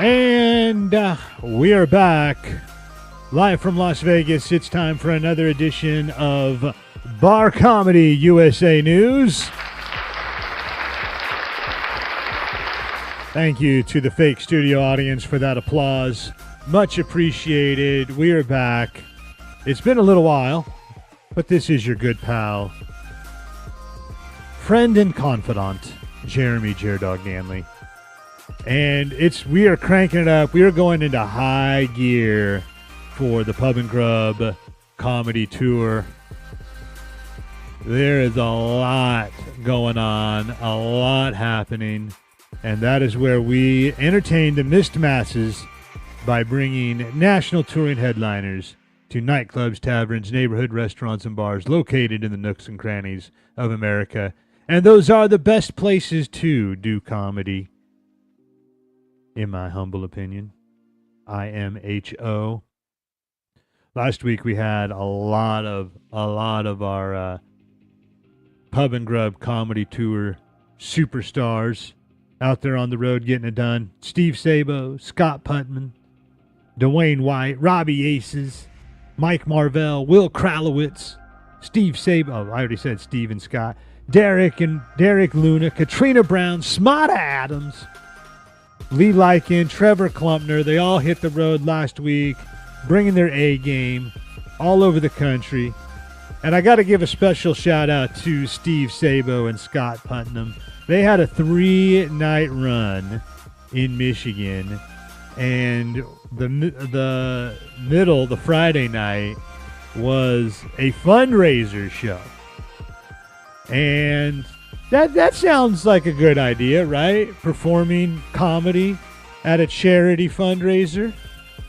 And we are back live from Las Vegas. It's time for another edition of Bar Comedy USA News. Thank you to the fake studio audience for that applause. Much appreciated. We are back. It's been a little while, but this is your good pal, friend and confidant, Jeremy Dog Ganley. And we are cranking it up. We are going into high gear for the Pub and Grub comedy tour. There is a lot going on, a lot happening, and that is where we entertain the missed masses by bringing national touring headliners to nightclubs, taverns, neighborhood restaurants, and bars located in the nooks and crannies of America. And those are the best places to do comedy, in my humble opinion. IMHO. Last week we had a lot of our Pub and Grub comedy tour superstars out there on the road getting it done. Steve Sabo, Scott Putman, Dwayne White, Robbie Aces, Mike Marvell, Will Kralowitz, Steve Sabo, I already said Steve and Scott, Derek Luna, Katrina Brown, Smotta Adams, Lee Lykin, Trevor Klumpner. They all hit the road last week, bringing their A game all over the country. And I got to give a special shout out to Steve Sabo and Scott Putnam. They had a 3-night run in Michigan, and the Friday night was a fundraiser show. And that sounds like a good idea, right? Performing comedy at a charity fundraiser.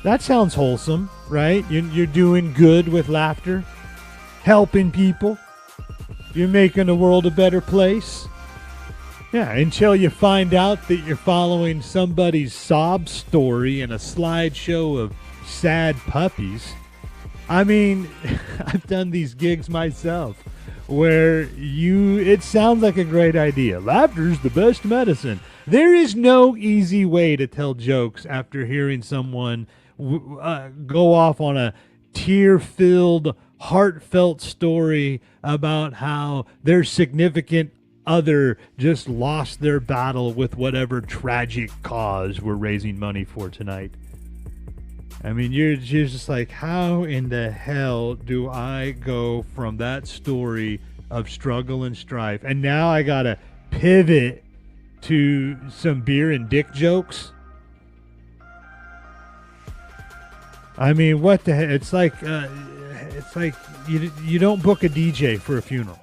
That sounds wholesome, right? You're doing good with laughter, helping people. You're making the world a better place. Yeah, until you find out that you're following somebody's sob story in a slideshow of sad puppies. I mean, I've done these gigs myself where it sounds like a great idea. Laughter's the best medicine. There is no easy way to tell jokes after hearing someone go off on a tear-filled, heartfelt story about how their significant other just lost their battle with whatever tragic cause we're raising money for tonight. I mean, you're just like, how in the hell do I go from that story of struggle and strife, and now I gotta pivot to some beer and dick jokes? I mean, what the heck? It's like you don't book a DJ for a funeral.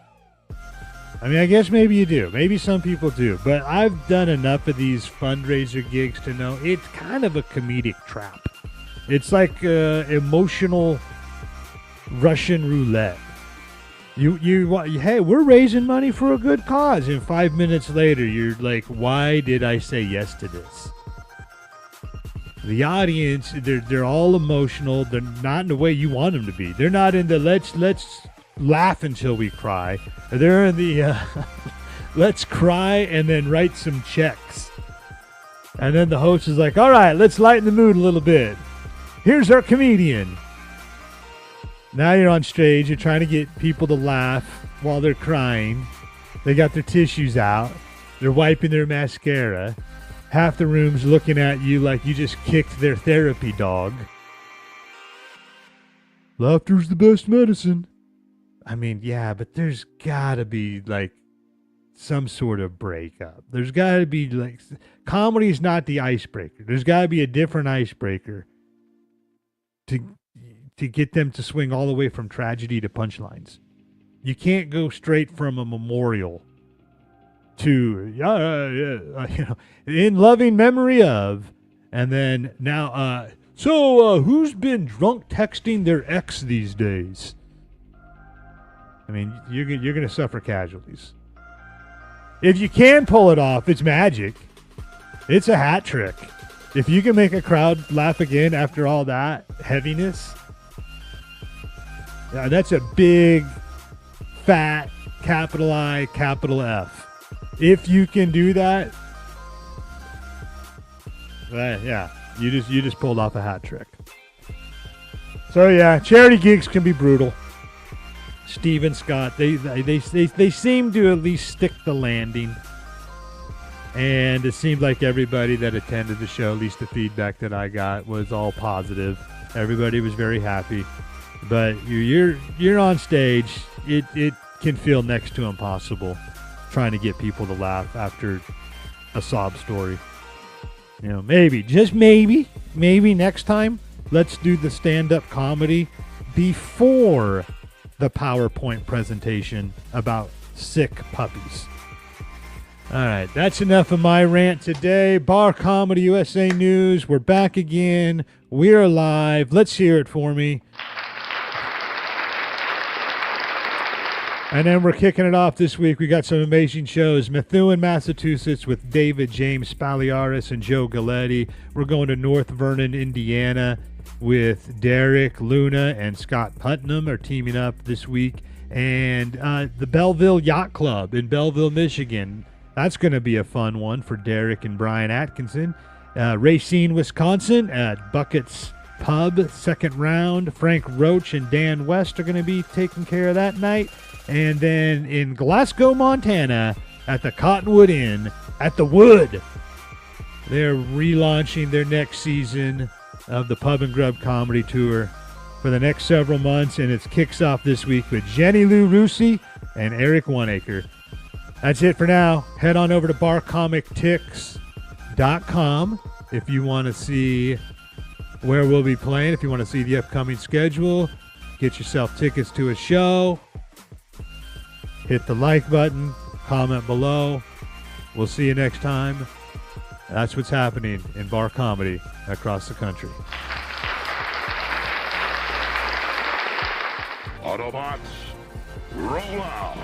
I mean, I guess maybe you do. Maybe some people do. But I've done enough of these fundraiser gigs to know it's kind of a comedic trap. It's like emotional Russian roulette. Hey, we're raising money for a good cause. And 5 minutes later, you're like, why did I say yes to this? The audience, they're all emotional. They're not in the way you want them to be. They're not in the let's laugh until we cry. They're in the let's cry and then write some checks. And then the host is like, all right, let's lighten the mood a little bit. Here's our comedian. Now you're on stage. You're trying to get people to laugh while they're crying. They got their tissues out. They're wiping their mascara. Half the room's looking at you like you just kicked their therapy dog. Laughter's the best medicine. I mean, yeah, but there's got to be, like, some sort of breakup. There's got to be, like, comedy's not the icebreaker. There's got to be a different icebreaker to get them to swing all the way from tragedy to punchlines. You can't go straight from a memorial to, in loving memory of, and then now, who's been drunk texting their ex these days? I mean, you're going to suffer casualties. If you can pull it off, it's magic. It's a hat trick. If you can make a crowd laugh again after all that heaviness, that's a big, fat, capital I, capital F. If you can do that, yeah, You just pulled off a hat trick. So yeah, charity gigs can be brutal. Steve and Scott, they seem to at least stick the landing. And it seemed like everybody that attended the show, at least the feedback that I got, was all positive. Everybody was very happy. But you're on stage. It can feel next to impossible trying to get people to laugh after a sob story. You know, maybe, just maybe next time, let's do the stand-up comedy before the PowerPoint presentation about sick puppies. All right, that's enough of my rant today. Bar Comedy USA News, we're back again. We're live. Let's hear it for me. And then we're kicking it off this week. We got some amazing shows. Methuen, Massachusetts with David James Spaliaris and Joe Galletti. We're going to North Vernon, Indiana with Derek, Luna, and Scott Putnam are teaming up this week. And the Belleville Yacht Club in Belleville, Michigan. That's going to be a fun one for Derek and Brian Atkinson. Racine, Wisconsin at Buckets Pub, second round. Frank Roach and Dan West are going to be taking care of that night. And then in Glasgow, Montana at the Cottonwood Inn at the Wood, they're relaunching their next season of the Pub and Grub Comedy Tour for the next several months. And it kicks off this week with Jenny Lou Rusi and Eric Oneacre. That's it for now. Head on over to barcomictix.com if you want to see where we'll be playing, if you want to see the upcoming schedule, get yourself tickets to a show. Hit the like button, comment below. We'll see you next time. That's what's happening in bar comedy across the country. Autobots, roll out.